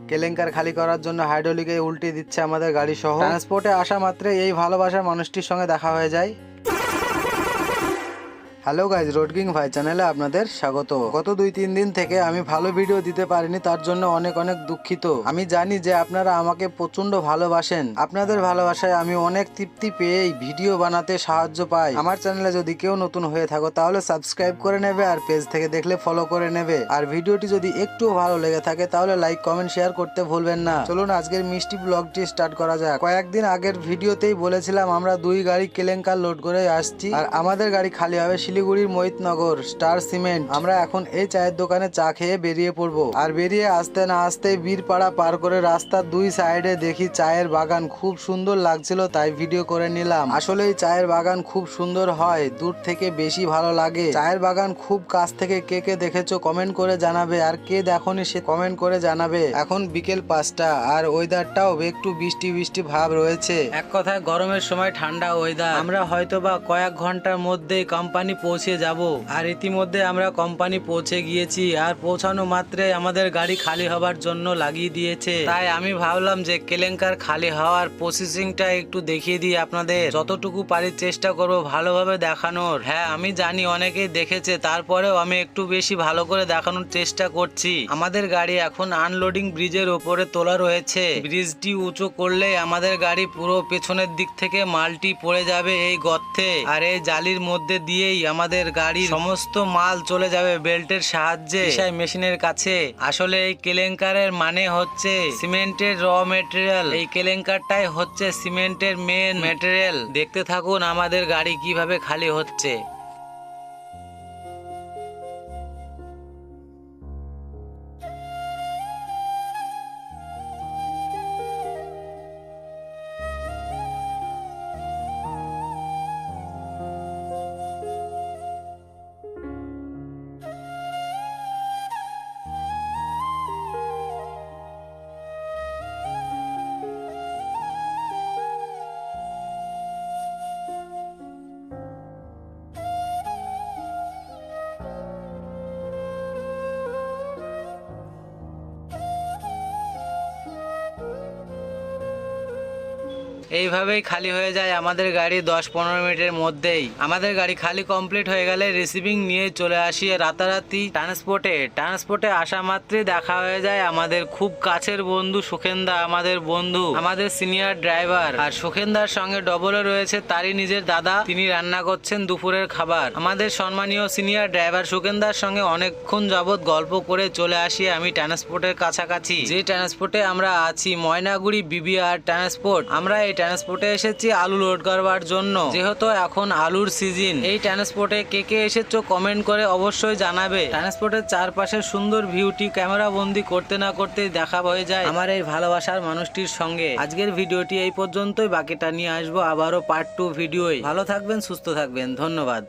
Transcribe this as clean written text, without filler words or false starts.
কেলেঙ্কার খালি করার জন্য হাইড্রোলিকে উল্টে দিচ্ছে আমাদের গাড়ি সহ। ট্রান্সপোর্টে আসা মাত্রে এই ভালোবাসার মানুষটির সঙ্গে দেখা হয়ে যায়। হ্যালো গাইজ, রোড কিং ভাই চ্যানেলে আপনাদের স্বাগত। গত 2-3 দিন থেকে আমি ভালো ভিডিও দিতে পারিনি, তার জন্য অনেক অনেক দুঃখিত। আমি জানি যে আপনারা আমাকে প্রচন্ড ভালোবাসেন। আপনাদের ভালোবাসায় আমি অনেক তৃপ্তি পেয়েই ভিডিও বানাতে সাহায্য পাই। আমার চ্যানেলে যদি কেউ নতুন হয়ে থাকো তাহলে সাবস্ক্রাইব করে নেবে, আর পেজ থেকে দেখলে ফলো করে নেবে। আর ভিডিওটি যদি একটু ভালো লেগে থাকে তাহলে লাইক কমেন্ট শেয়ার করতে ভুলবেন না। চলুন আজকের মিষ্টি ব্লগটি স্টার্ট করা যাক। কয়েকদিন আগের ভিডিওতেই বলেছিলাম আমরা 2 গাড়ি কেলেঙ্কার লোড করে আসছি, আর আমাদের গাড়ি খালি হবে শিলিগুড়ির মোহিতনগর স্টার সিমেন্ট। আমরা এখন এই চায়ের দোকানে চা খেয়ে বেরিয়ে পড়বো। আর বেরিয়ে আসতে না আসতে বীরপাড়া পার করে রাস্তার 2 সাইডে দেখি চায়ের বাগান, খুব সুন্দর লাগছিল তাই ভিডিও করে নিলাম। আসলে এই চায়ের বাগান খুব সুন্দর হয়, দূর থেকে বেশি ভালো লাগে। চায়ের বাগান খুব কাছ থেকে কে কে দেখেছো কমেন্ট করে জানাবে, আর কে দেখোনি সে কমেন্ট করে জানাবে। এখন বিকেল 5টা আর ওয়েদারটাও একটু বৃষ্টি বৃষ্টি ভাব রয়েছে। এক কথায় গরমের সময় ঠান্ডা ওয়েদার। আমরা হয়তোবা কয়েক ঘন্টার মধ্যেই কোম্পানি পৌঁছে যাব। আর ইতিমধ্যে আমরা কোম্পানি পৌঁছে গিয়েছি, আর পৌঁছানো মাত্রই আমাদের গাড়ি খালি হবার জন্য লাগিয়ে দিয়েছে। তাই আমি ভাবলাম যে কেলেঙ্কার খালি হওয়ার প্রসেসিংটা একটু দেখিয়ে দিই আপনাদের। যতটুকু পারি চেষ্টা করব ভালোভাবে দেখানোর। হ্যাঁ আমি জানি অনেকেই দেখেছে, তারপরেও আমি একটু বেশি ভালো করে দেখানোর চেষ্টা করছি। আমাদের গাড়ি এখন আনলোডিং ব্রিজের ওপরে তোলা রয়েছে। ব্রিজটি উঁচু করলেই আমাদের গাড়ি পুরো পেছনের দিক থেকে মালটি পড়ে যাবে এই গর্তে, আর এই জালির মধ্যে দিয়েই আমাদের গাড়ির সমস্ত মাল চলে যাবে বেল্টের সাহায্যে মেশিনের কাছে। আসলে এই কেলেঙ্কারের মানে হচ্ছে সিমেন্টের র মেটেরিয়াল। এই কেলেঙ্কারটাই হচ্ছে সিমেন্টের মেন মেটেরিয়াল। দেখতে থাকুন আমাদের গাড়ি কিভাবে খালি হচ্ছে। এইভাবেই খালি হয়ে যায় আমাদের গাড়ি 10-15 মিনিটের মধ্যেই। আমাদের গাড়ি খালি কমপ্লিট হয়ে গেলে রিসিভিং নিয়ে চলে আসি রাতারাতি ট্রান্সপোর্টে আসা মাত্রই দেখা হয়ে যায় আমাদের খুব কাছের বন্ধু সুখেন্দা, আমাদের বন্ধু, আমাদের সিনিয়র ড্রাইভার। আর সুখেন্দার সঙ্গে ডবলে রয়েছে তারই নিজের দাদা, তিনি রান্না করছেন দুপুরের খাবার। আমাদের সম্মানীয় সিনিয়র ড্রাইভার সুখেন্দার সঙ্গে অনেকক্ষণ যাবৎ গল্প করে চলে আসি আমি ট্রান্সপোর্টের কাছাকাছি। যে ট্রান্সপোর্টে আমরা আছি ময়নাগুড়ি বিবিআর ট্রান্সপোর্ট। আমরা এই ট্রান্সপোর্টে এসেছি আলু লোড করবার জন্য, যেহেতু এখন আলুর সিজন। এই ট্রান্সপোর্টে কে কে এসেছো কমেন্ট করে অবশ্যই জানাবে। ট্রান্সপোর্টের চারপাশের সুন্দর ভিউটি ক্যামেরা বন্দি করতে না করতেই দেখা হয়ে যায় আমার এই ভালোবাসার মানুষটির সঙ্গে। আজকের ভিডিওটি এই পর্যন্তই, বাকিটা নিয়ে আসবো আবারও পার্ট 2 ভিডিওয়। ভালো থাকবেন, সুস্থ থাকবেন, ধন্যবাদ।